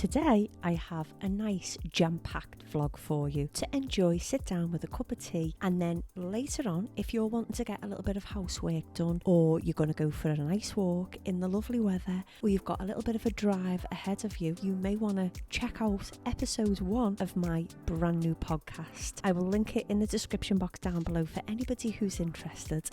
Today I have a nice jam-packed vlog for you to enjoy, sit down with a cup of tea, and then later on, if you're wanting to get a little bit of housework done, or you're going to go for a nice walk in the lovely weather, or you've got a little bit of a drive ahead of you, you may want to check out episode 1 of my brand new podcast. I will link it in the description box down below for anybody who's interested.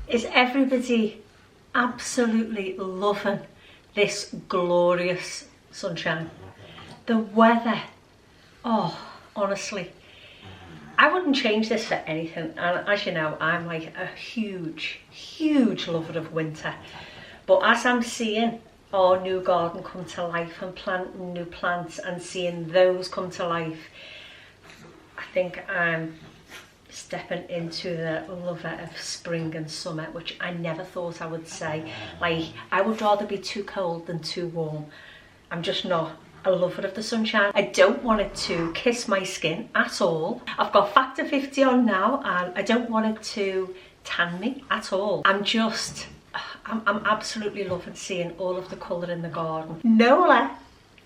Is everybody absolutely loving this glorious sunshine? The weather, oh, honestly, I wouldn't change this for anything. And as you know, I'm like a huge lover of winter. But as I'm seeing our new garden come to life and planting new plants and seeing those come to life, I think I'm stepping into the lover of spring and summer, which I never thought I would say. Like, I would rather be too cold than too warm. I'm just not a lover of the sunshine. I don't want it to kiss my skin at all. I've got factor 50 on now and I don't want it to tan me at all. I'm absolutely loving seeing all of the colour in the garden. Nola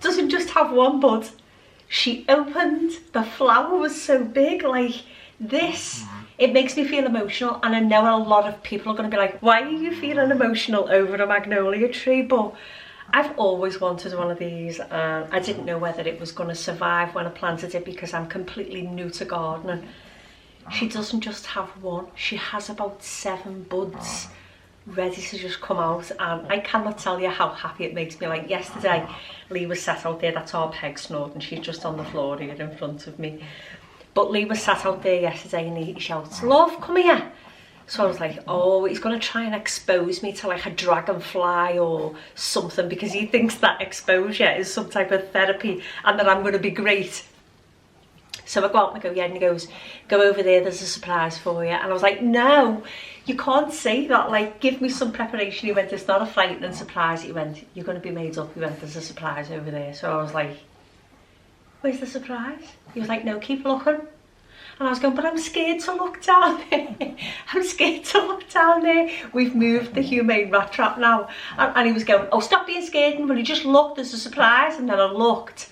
doesn't just have one bud. She opened, the flower was so big, like this. It makes me feel emotional, and I know a lot of people are going to be like, why are you feeling emotional over a magnolia tree? But I've always wanted one of these, and I didn't know whether it was going to survive when I planted it because I'm completely new to gardening. She doesn't just have one, she has about 7 buds ready to just come out, and I cannot tell you how happy it makes me. Like yesterday, Lee was sat out there, that's our peg Snoring, and she's just on the floor here in front of me. But Lee was sat out there yesterday and he shouts, "Love, come here." So I was like, oh, he's going to try and expose me to like a dragonfly or something, because he thinks that exposure is some type of therapy and that I'm going to be great. So I go out and I go, yeah, and he goes, go over there, there's a surprise for you. And I was like, no, you can't say that, like, give me some preparation. He went, it's not a frightening surprise. He went, you're going to be made up. He went, there's a surprise over there. So I was like, where's the surprise? He was like, no, keep looking. And I was going, but I'm scared to look down there. I'm scared to look down there. We've moved the humane rat trap now. And he was going, oh, stop being scared. And when he just looked, there's a surprise. And then I looked,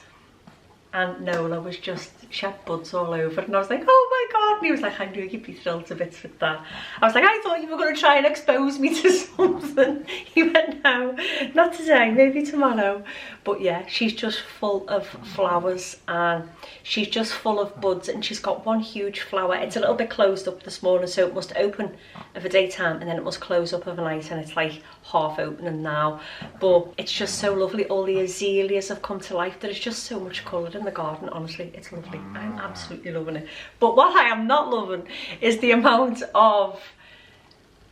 and Nola was just, she had buds all over. And I was like, oh my God. And he was like, I knew you'd be thrilled to bits with that. I was like, I thought you were going to try and expose me to something. He went, no, not today, maybe tomorrow. But yeah, she's just full of flowers, and she's just full of buds, and she's got one huge flower. It's a little bit closed up this morning, so it must open of a daytime and then it must close up of a night, and it's like half opening now. But it's just so lovely. All the azaleas have come to life. There's just so much colour in the garden, honestly. It's lovely. I'm absolutely loving it. But what I am not loving is the amount of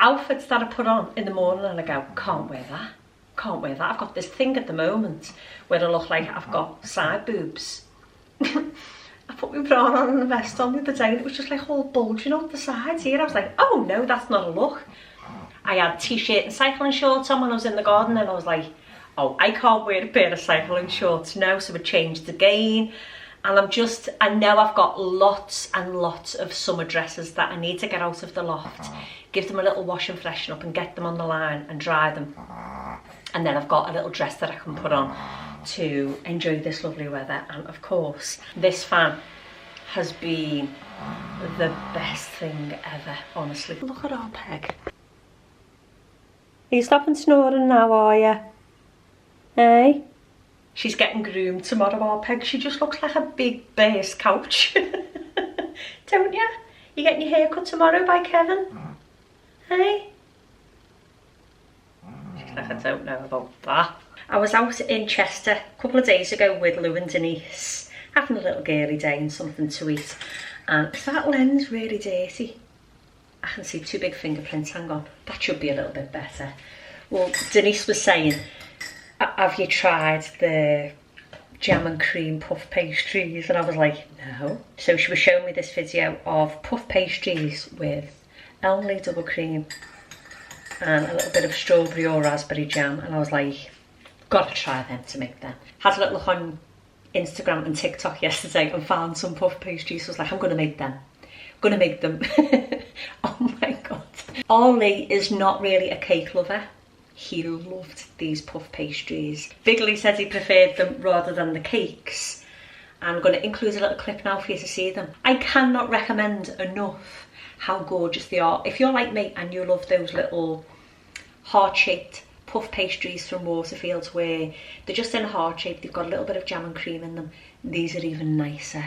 outfits that I put on in the morning and I go, can't wear that. Can't wear that. I've got this thing at the moment where I look like I've got side boobs. I put my bra on and a vest on the other day and it was just like all bulging on the sides here. I was like, oh no, that's not a look. I had t-shirt and cycling shorts on when I was in the garden, and I was like, oh, I can't wear a pair of cycling shorts now. So I changed again. And I know I've got lots and lots of summer dresses that I need to get out of the loft, give them a little wash and freshen up and get them on the line and dry them. And then I've got a little dress that I can put on to enjoy this lovely weather. And of course, this fan has been the best thing ever, honestly. Look at our peg. you stopping snoring now, are you? Hey? She's getting groomed tomorrow, our Peg. She just looks like a big bear's couch. Don't you? You getting your hair cut tomorrow by Kevin? Hey? She's like, I don't know about that. I was out in Chester a couple of days ago with Lou and Denise, having a little girly day and something to eat. And is that lens really dirty? I can see 2 big fingerprints, hang on. That should be a little bit better. Well, Denise was saying, have you tried the jam and cream puff pastries? And I was like, no. So she was showing me this video of puff pastries with Elmley double cream and a little bit of strawberry or raspberry jam. And I was like, gotta try them to make them. Had a little look on Instagram and TikTok yesterday and found some puff pastries. So I was like, I'm gonna make them. Gonna make them. Oh my God. Ollie is not really a cake lover. He loved these puff pastries. Bigley said he preferred them rather than the cakes. I'm going to include a little clip now for you to see them. I cannot recommend enough how gorgeous they are. If you're like me and you love those little heart-shaped puff pastries from Waterfields where they're just in a heart shape, they've got a little bit of jam and cream in them, these are even nicer.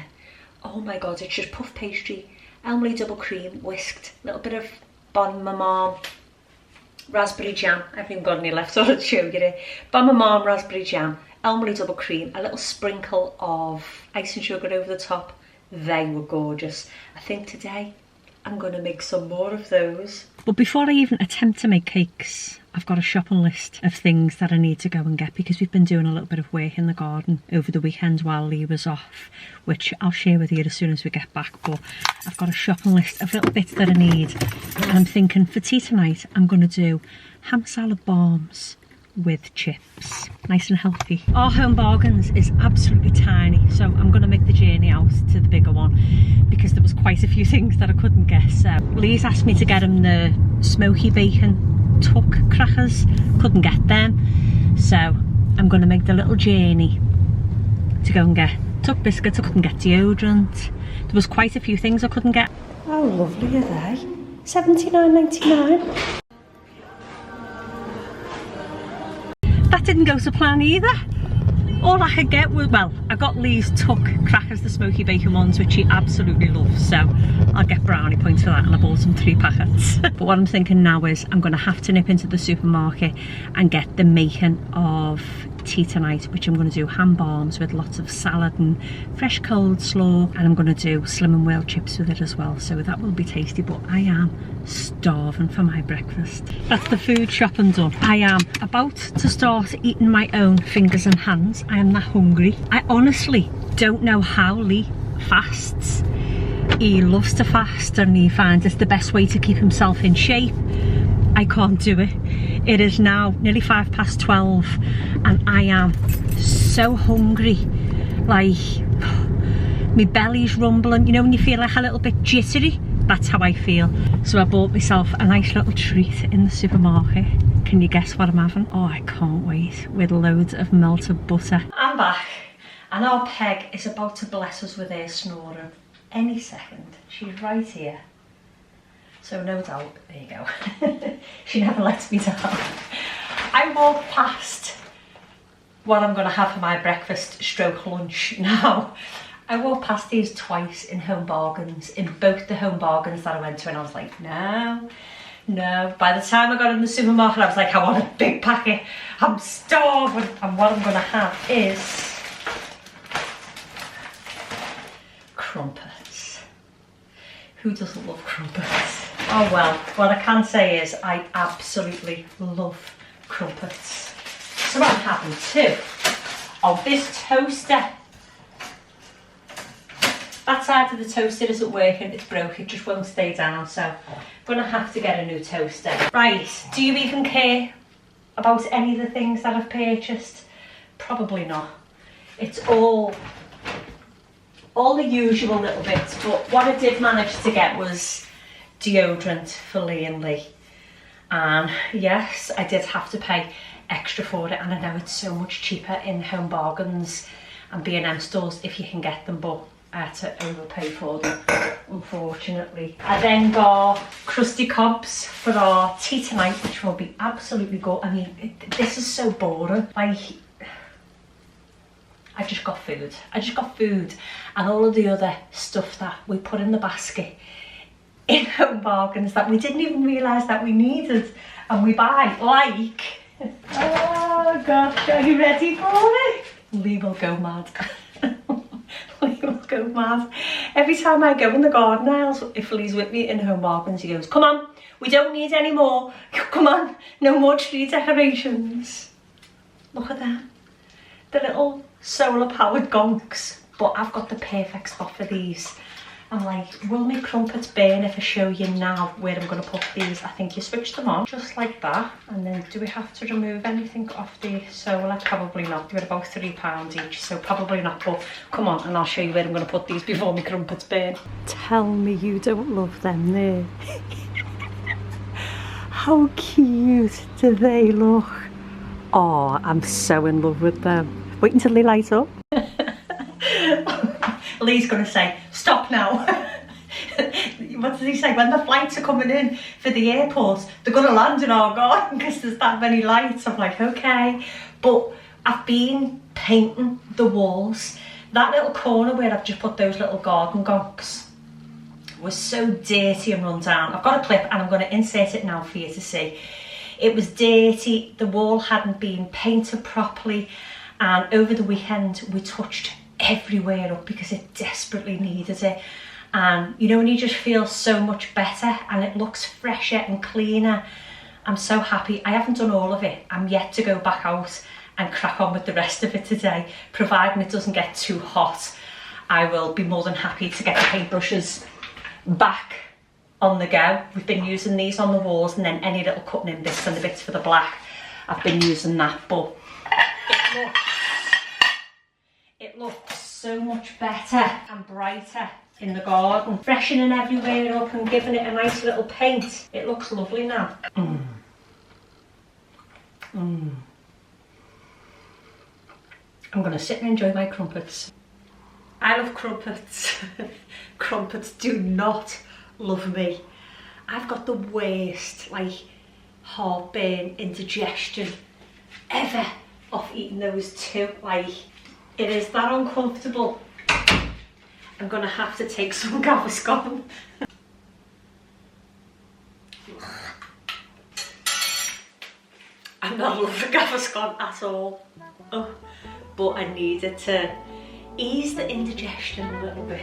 Oh my God, it's just puff pastry, Elmley double cream, whisked, a little bit of bon maman, raspberry jam. I haven't even got any left, so I'll show you it. Bon maman, raspberry jam, Elmley double cream, a little sprinkle of icing sugar over the top. They were gorgeous. I think today I'm going to make some more of those. But before I even attempt to make cakes, I've got a shopping list of things that I need to go and get because we've been doing a little bit of work in the garden over the weekend while Lee was off, which I'll share with you as soon as we get back. But I've got a shopping list of little bits that I need, and I'm thinking for tea tonight I'm going to do ham salad barms with chips, nice and healthy. Our home bargains is absolutely tiny, so I'm going to make the journey out to the bigger one because there was quite a few things that I couldn't get. So Lee's asked me to get him the smoky bacon tuck crackers, couldn't get them, so I'm going to make the little journey to go and get tuck biscuits. I couldn't get deodorant. There was quite a few things I couldn't get. How lovely are they? $79.99. That didn't go to plan either. All I could get was, well, I got Lee's tuck crackers, the smoky bacon ones, which he absolutely loves, so I'll get brownie points for that, and I bought him 3 packets. But what I'm thinking now is I'm going to have to nip into the supermarket and get the making of tea tonight, which I'm going to do ham barms with lots of salad and fresh coleslaw, and I'm going to do Slim and Whale chips with it as well, so that will be tasty. But I am starving for my breakfast. That's the food shopping done. I am about to start eating my own fingers and hands. I am that hungry. I honestly don't know how Lee fasts. He loves to fast and he finds it's the best way to keep himself in shape. I can't do it. It is now nearly 12:05 and I am so hungry. Like, my belly's rumbling. You know when you feel like a little bit jittery? That's how I feel. So I bought myself a nice little treat in the supermarket. Can you guess what I'm having? Oh, I can't wait. With loads of melted butter. I'm back and our Peg is about to bless us with her snoring any second. She's right here. So no doubt, there you go. She never lets me down. I walked past what I'm gonna have for my breakfast stroke lunch now. I walked past these twice in Home Bargains, in both the Home Bargains that I went to, and I was like, no. By the time I got in the supermarket, I was like, I want a big packet. I'm starving. And what I'm gonna have is crumpets. Who doesn't love crumpets? Oh well, what I can say is I absolutely love crumpets. So what I'm having too, oh, this toaster. That side of the toaster isn't working, it's broke, it just won't stay down, so I'm gonna have to get a new toaster. Right, do you even care about any of the things that I've purchased? Probably not. It's all the usual little bits, but what I did manage to get was deodorant for Lee and Lee. And yes, I did have to pay extra for it, and I know it's so much cheaper in Home Bargains and B&M stores if you can get them, but I had to overpay for them, unfortunately. I then got crusty cobs for our tea tonight, which will be absolutely good. I mean, this is so boring. Like, I just got food. And all of the other stuff that we put in the basket in Home Bargains that we didn't even realise that we needed. And we buy, like... Oh gosh, are you ready for it? Lee will go mad. Lee will go mad. Every time I go in the garden aisles, if Lee's with me in Home Bargains, he goes, come on, we don't need any more. Come on, no more tree decorations. Look at that. The little solar powered gonks. But I've got the perfect spot for these. I'm like, will my crumpets burn if I show you now where I'm going to put these? I think you switch them on, just like that. And then do we have to remove anything off the solar? Probably not. They're about £3 each, so probably not. But come on, and I'll show you where I'm going to put these before my crumpets burn. Tell me you don't love them there. How cute do they look? Oh, I'm so in love with them. Wait until they light up. Lee's going to say, stop now. What does he say? When the flights are coming in for the airport, they're going to land in our garden because there's that many lights. I'm like, okay. But I've been painting the walls. That little corner where I've just put those little garden gonks was so dirty and run down. I've got a clip and I'm going to insert it now for you to see. It was dirty. The wall hadn't been painted properly. And over the weekend, we touched everywhere up because it desperately needed it. And you know when you just feel so much better and it looks fresher and cleaner. I'm so happy. I haven't done all of it. I'm yet to go back out and crack on with the rest of it today. Providing it doesn't get too hot, I will be more than happy to get the paintbrushes back on the go. We've been using these on the walls, and then any little cutting in bits and the bits for the black, I've been using that. But it looks so much better and brighter in the garden, freshening everywhere up and giving it a nice little paint. It looks lovely now. I'm going to sit and enjoy my crumpets. I love crumpets. Crumpets do not love me. I've got the worst, like, heartburn, indigestion ever off eating those two. Like, it is that uncomfortable. I'm going to have to take some Gaviscon. I'm not loving Gaviscon at all. Oh, but I need it to ease the indigestion a little bit.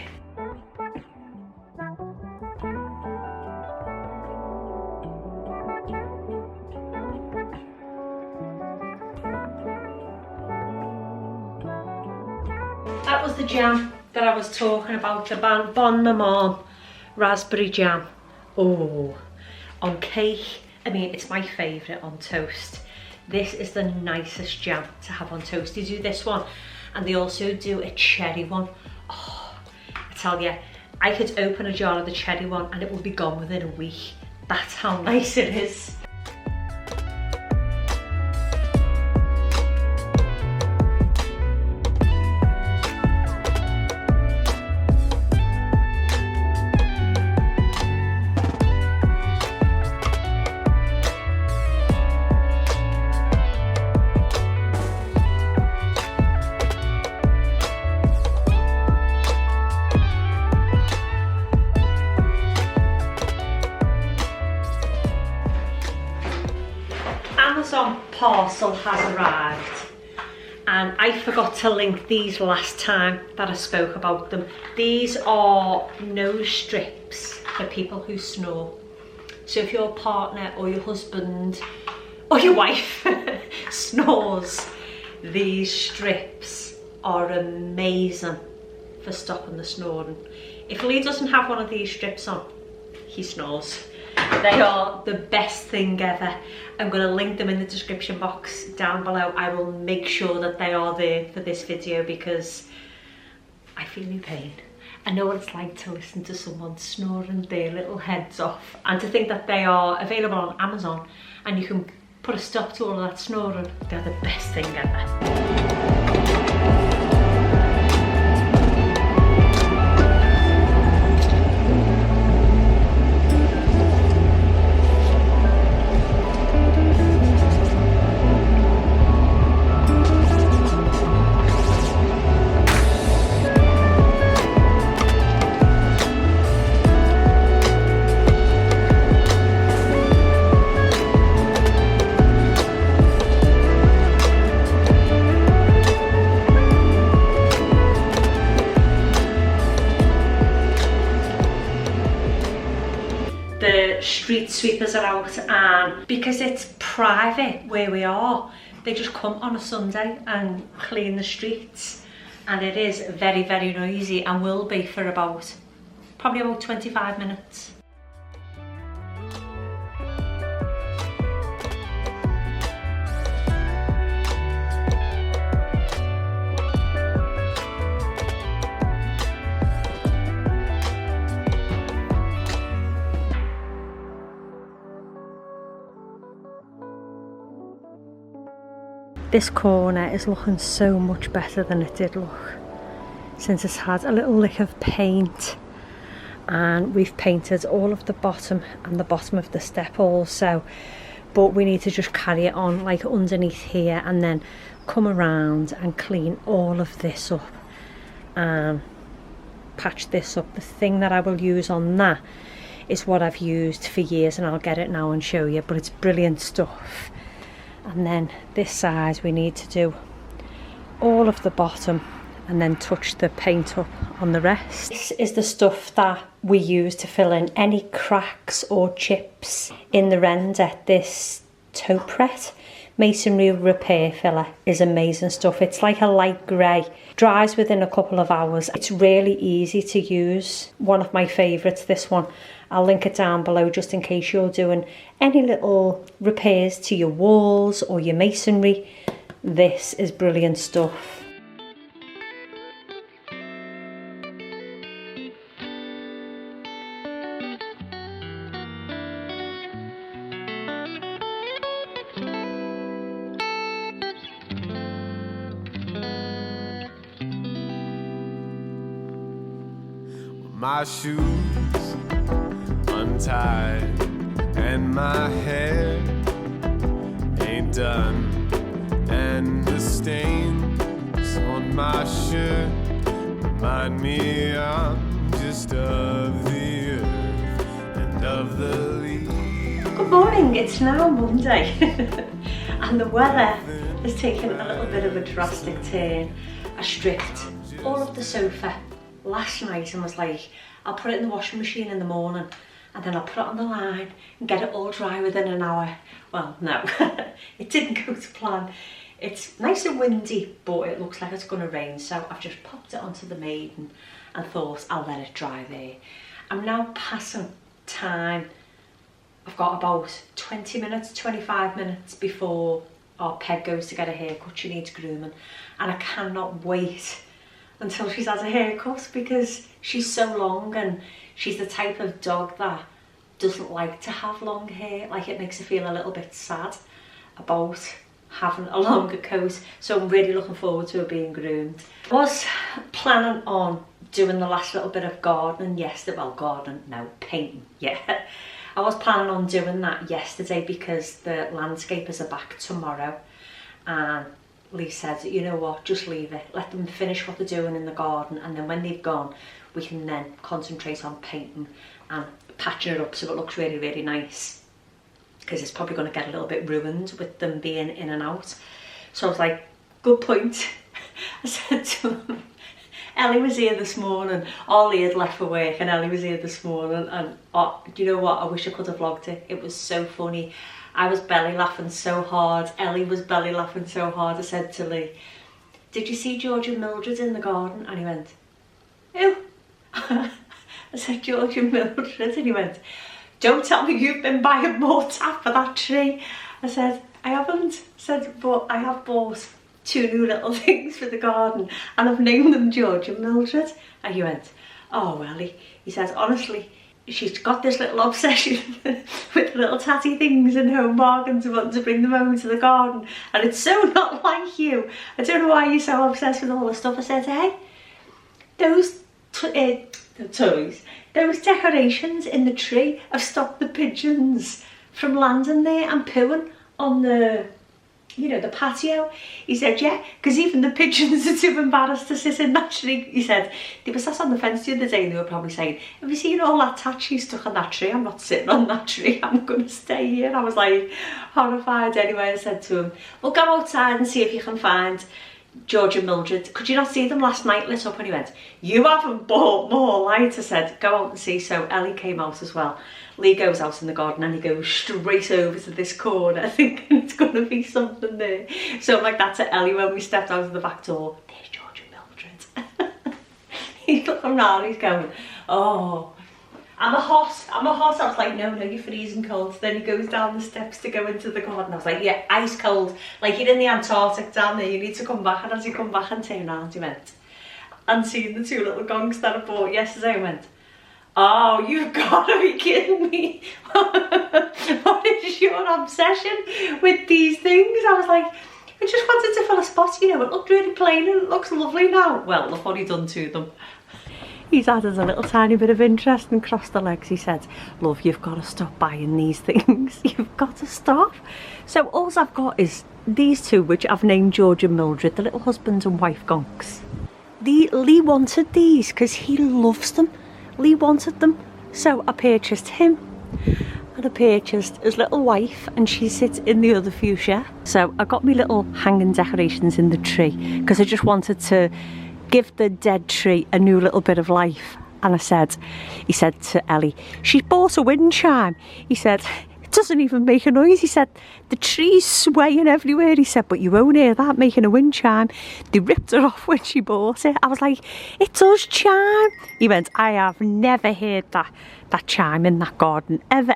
That was the jam that I was talking about, the Bon Maman raspberry jam. Oh, on cake, I mean, it's my favourite on toast. This is the nicest jam to have on toast. They do this one, and they also do a cherry one. Oh, I tell you, I could open a jar of the cherry one and it would be gone within a week. That's how nice it is. Amazon parcel has arrived, and I forgot to link these last time that I spoke about them. These are nose strips for people who snore. So if your partner or your husband or your wife snores, these strips are amazing for stopping the snoring. If Lee doesn't have one of these strips on, he snores. They are the best thing ever. I'm going to link them in the description box down below. I will make sure that they are there for this video because I feel in pain. I know what it's like to listen to someone snoring their little heads off, and to think that they are available on Amazon and you can put a stop to all of that snoring. They're the best thing ever. street sweepers are out, and because it's private where we are, they just come on a Sunday and clean the streets, and it is very, very noisy and will be for probably about 25 minutes. This corner is looking so much better than it did look since it's had a little lick of paint, and we've painted all of the bottom and the bottom of the step also, but we need to just carry it on like underneath here and then come around and clean all of this up and patch this up. The thing that I will use on that is what I've used for years, and I'll get it now and show you, but it's brilliant stuff. And then this side we need to do all of the bottom and then touch the paint up on the rest. This is the stuff that we use to fill in any cracks or chips in the render. This Topret Masonry repair filler is amazing stuff. It's like a light grey, dries within a couple of hours. It's really easy to use. One of my favourites, this one. I'll link it down below just in case you're doing any little repairs to your walls or your masonry. This is brilliant stuff. My shoes untied and my hair ain't done, and the stains on my shirt remind me I'm just of the earth and of the leaves. Good morning, it's now Monday and the weather has taken a little bit of a drastic turn. I stripped all of the sofa last night and was like, I'll put it in the washing machine in the morning and then I'll put it on the line and get it all dry within an hour. Well, no, it didn't go to plan. It's nice and windy, but it looks like it's going to rain, so I've just popped it onto the maiden and thought I'll let it dry there. I'm now passing time. I've got about 20 minutes, 25 minutes before our peg goes to get a haircut. She needs grooming, and I cannot wait until she's had a haircut because she's so long, and she's the type of dog that doesn't like to have long hair. Like, it makes her feel a little bit sad about having a longer coat, so I'm really looking forward to her being groomed. I was planning on doing the last little bit of gardening yesterday. Well, gardening, no, painting, yeah. I was planning on doing that yesterday because the landscapers are back tomorrow, and Lee said, you know what, just leave it, let them finish what they're doing in the garden, and then when they've gone we can then concentrate on painting and patching it up so it looks really, really nice, because it's probably going to get a little bit ruined with them being in and out. So I was like, good point. I said to them, Ellie was here this morning. Ollie had left for work and Ellie was here this morning, and do you know what, I wish I could have vlogged it. It was so funny. I was belly laughing so hard. Ellie was belly laughing so hard. I said to Lee, did you see George and Mildred in the garden? And he went, who? I said, George and Mildred. And he went, don't tell me you've been buying more tap for that tree. I said, I haven't. I said, but I have bought 2 new little things for the garden and I've named them George and Mildred. And he went, oh, Ellie. He said, honestly, she's got this little obsession with little tatty things and home bargains and wanting to bring them home to the garden, and it's so not like you. I don't know why you're so obsessed with all the stuff. I said, hey, those toys, those decorations in the tree have stopped the pigeons from landing there and pooing on the, you know, the patio. He said, yeah, because even the pigeons are too embarrassed to sit in that tree. He said, they were sat on the fence the other day and they were probably saying, have you seen all that tatchy stuck on that tree? I'm not sitting on that tree, I'm going to stay here. I was like horrified. Anyway, I said to him, well, go outside and see if you can find George and Mildred, could you not see them last night lit up? And he went, you haven't bought more lights. I said, go out and see. So Ellie came out as well. Lee goes out in the garden and he goes straight over to this corner thinking it's going to be something there. So I'm like that to Ellie when we stepped out of the back door. There's George and Mildred. He's looking around, he's going, oh, I'm a hot. I was like, no, you're freezing cold. Then he goes down the steps to go into the garden. I was like, yeah, ice cold. Like you're in the Antarctic down there, you need to come back. And as he come back and turn around, he went, and seen the 2 little gongs that I bought yesterday, I went, oh, you've got to be kidding me. What is your obsession with these things? I was like, I just wanted to fill a spot, you know, it looked really plain and it looks lovely now. Well, look what he's done to them. He's added a little tiny bit of interest and crossed the legs. He said, love, you've got to stop buying these things. You've got to stop. So all I've got is these 2, which I've named George and Mildred, the little husband and wife gonks. Lee wanted these because he loves them. Lee wanted them. So I purchased him. And I purchased his little wife, and she sits in the other fuchsia. So I got me little hanging decorations in the tree because I just wanted to give the dead tree a new little bit of life. And he said to Ellie, she bought a wind chime. He said, it doesn't even make a noise. He said, the tree's swaying everywhere. He said, but you won't hear that making a wind chime. They ripped her off when she bought it. I was like, it does chime. He went, I have never heard that chime in that garden ever.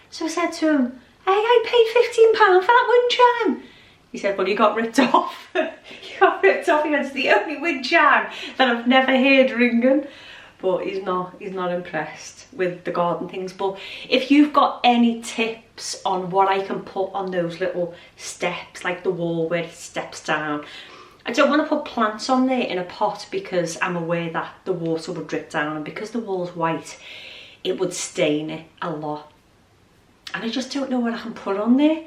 So I said to him, hey, I paid £15 for that wind chime. He said, well, you got ripped off. You got ripped off. He went, it's the only wind chime that I've never heard ringing. But he's not impressed with the garden things. But if you've got any tips on what I can put on those little steps, like the wall where it steps down, I don't want to put plants on there in a pot because I'm aware that the water would drip down, and because the wall's white, it would stain it a lot. And I just don't know what I can put on there.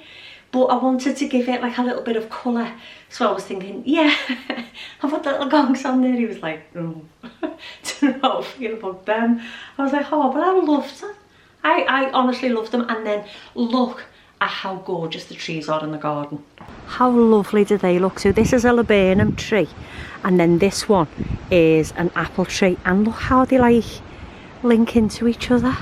But I wanted to give it like a little bit of colour. So I was thinking, yeah, I put the little gongs on there. He was like, oh, don't know how I feel about them. I was like, oh, but I loved them. I honestly loved them. And then look at how gorgeous the trees are in the garden. How lovely do they look? So this is a laburnum tree. And then this one is an apple tree. And look how they like link into each other.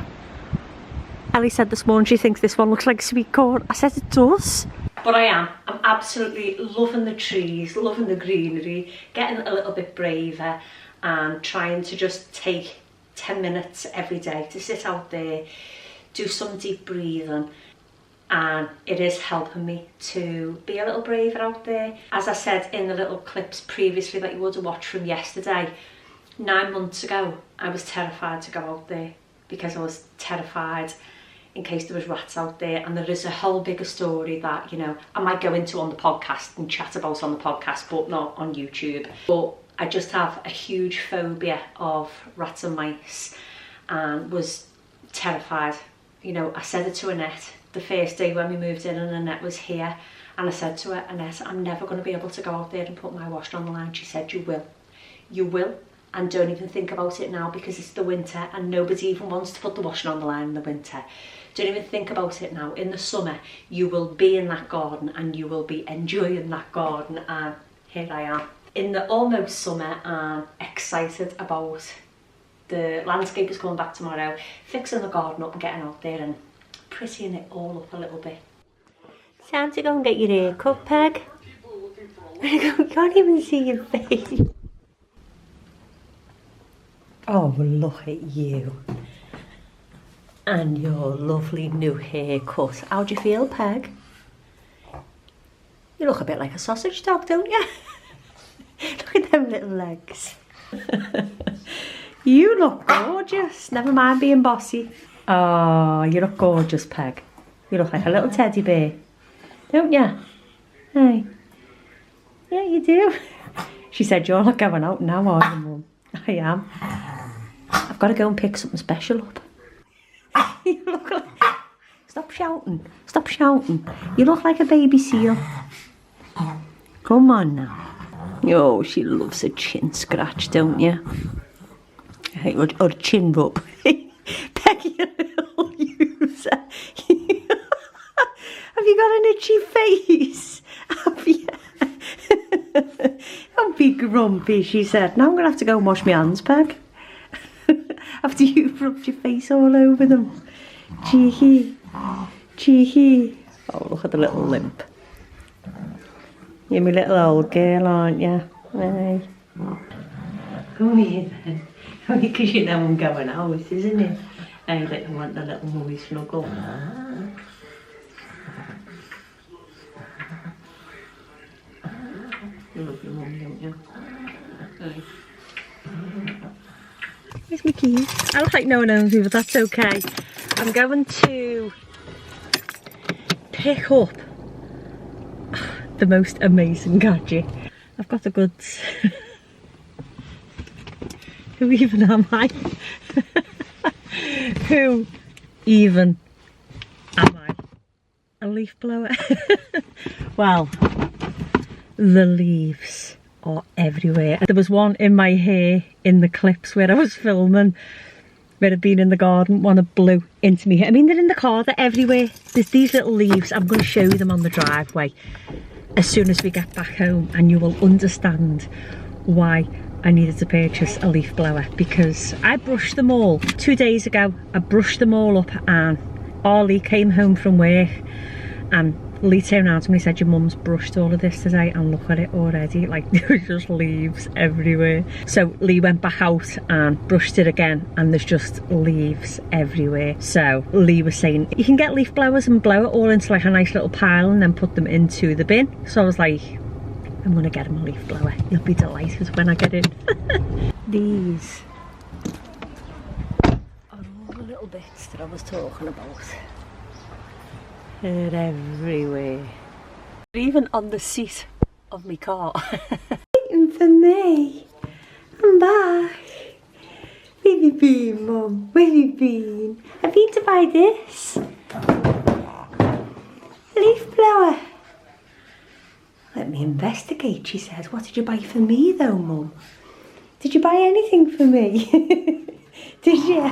Ellie said this morning she thinks this one looks like sweet corn. I said it does. But I'm absolutely loving the trees, loving the greenery, getting a little bit braver and trying to just take 10 minutes every day to sit out there, do some deep breathing, and it is helping me to be a little braver out there. As I said in the little clips previously that you would have watched from yesterday, 9 months ago I was terrified to go out there because I was terrified in case there was rats out there. And there is a whole bigger story that, you know, I might go into on the podcast and chat about on the podcast, but not on YouTube. But I just have a huge phobia of rats and mice and was terrified. You know, I said it to Annette the first day when we moved in and Annette was here, and I said to her, Annette, I'm never going to be able to go out there and put my washing on the line. She said, you will, and don't even think about it now because it's the winter and nobody even wants to put the washing on the line in the winter. Don't even think about it now. In the summer, you will be in that garden and you will be enjoying that garden. And here I am. In the almost summer, I'm excited about the landscapers coming back tomorrow, fixing the garden up and getting out there and prettying it all up a little bit. Time to go and get your hair cut, Peg. You can't even see your face. Oh, look at you. And your lovely new haircut. How do you feel, Peg? You look a bit like a sausage dog, don't you? Look at them little legs. You look gorgeous. Never mind being bossy. Oh, you look gorgeous, Peg. You look like a little teddy bear, don't you? Hey. Yeah, you do. She said, you're not going out now, are you, Mum? I am. I've got to go and pick something special up. You look like... Stop shouting. Stop shouting. You look like a baby seal. Come on now. Oh, she loves a chin scratch, don't you? Or a chin rub. Peggy, a little user. Have you got an itchy face? Have you? Don't be grumpy, she said. Now I'm going to have to go and wash my hands, Peg. After you've rubbed your face all over them. Cheeky. Cheeky. Oh, look at the little limp. You're my little old girl, aren't you? Hey. Come here then. Only because you know I'm going out, isn't it? I want the little mummy snuggle. You love your mum, don't you? Hey. Here's my keys. I look like no one owns me, but that's okay. I'm going to pick up the most amazing gadget. I've got the goods. Who even am I? Who even am I? A leaf blower? Well, the leaves are everywhere. There was one in my hair in the clips where I was filming, where I'd been in the garden, one had blew into me hair. I mean, they're in the car, they're everywhere. There's these little leaves. I'm going to show you them on the driveway as soon as we get back home, and you will understand why I needed to purchase a leaf blower, because I brushed them all 2 days ago. I brushed them all up, and Ollie came home from work and Lee turned around to me and said, your mum's brushed all of this today, and look at it already, like there's just leaves everywhere. So Lee went back out and brushed it again, and there's just leaves everywhere. So Lee was saying you can get leaf blowers and blow it all into like a nice little pile and then put them into the bin. So I was like, I'm gonna get him a leaf blower. You'll be delighted when I get in. These are all the little bits that I was talking about. They're everywhere. They're even on the seat of my car. Waiting for me. I'm back. Where have you been, Mum? Where have you been? I've been to buy this. Leaf blower. Let me investigate, she says. What did you buy for me though, Mum? Did you buy anything for me? Did you?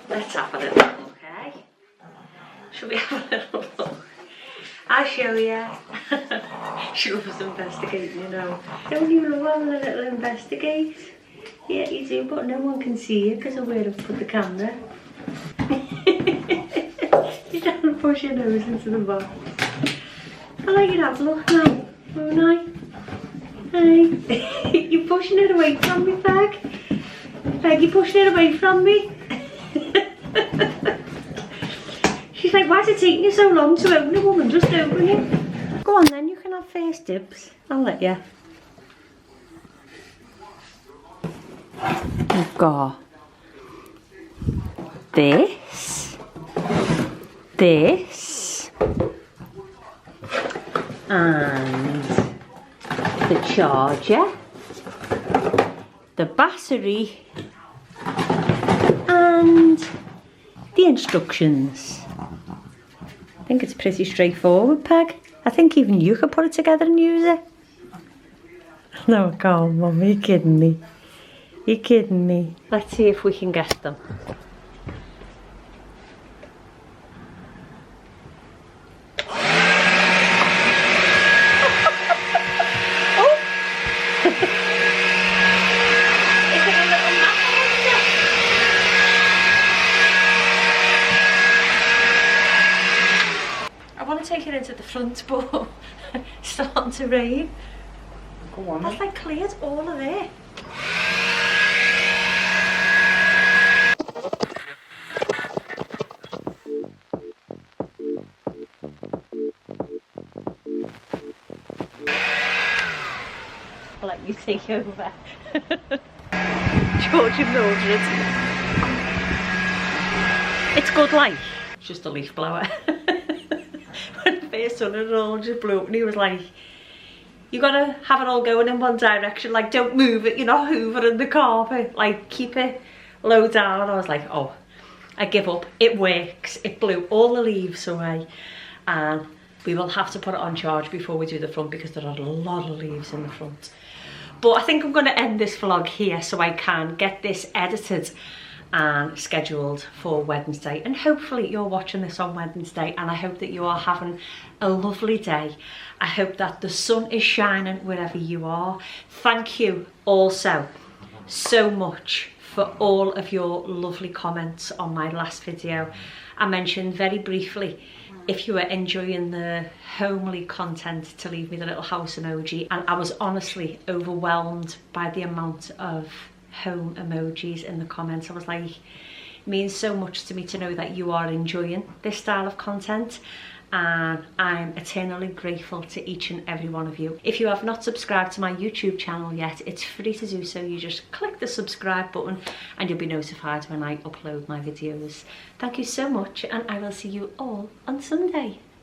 Let's have a little look, okay? Shall we have a little look? I'll show you. She loves investigating, you know. Don't you love having a little investigate? Yeah, you do, but no one can see you because of where I've put the camera. You're trying to push your nose into the box. I like it have a look now, won't I? Hey, you're pushing it away from me, Peg. Peg, you're pushing it away from me. She's like, why is it taking you so long to open a woman? Just open it. Go on then, you can have first dibs. I'll let you. We've got this, this, and the charger, the battery, and the instructions. I think it's pretty straightforward, Peg. I think even you could put it together and use it. No, I can't, Mum. Are you kidding me? You're kidding me. Let's see if we can get them. Take it into the front, but it's starting to rain. Go on. That's like cleared all of it. I'll let you take over. George and Mildred. It's good life. It's just a leaf blower. First son and all just blew up, and he was like, you gotta have it all going in one direction, like don't move it, you're not hoovering the carpet, like keep it low down. I was like, oh, I give up. It works. It blew all the leaves away, and we will have to put it on charge before we do the front because there are a lot of leaves in the front. But I think I'm going to end this vlog here so I can get this edited and scheduled for Wednesday, and hopefully you're watching this on Wednesday, and I hope that you are having a lovely day. I hope that the sun is shining wherever you are. Thank you also so much for all of your lovely comments on my last video. I mentioned very briefly if you were enjoying the homely content to leave me the little house emoji, and I was honestly overwhelmed by the amount of home emojis in the comments. I was like, it means so much to me to know that you are enjoying this style of content, and I'm eternally grateful to each and every one of you. If you have not subscribed to my YouTube channel yet, it's free to do so. You just click the subscribe button and you'll be notified when I upload my videos. Thank you so much, and I will see you all on Sunday.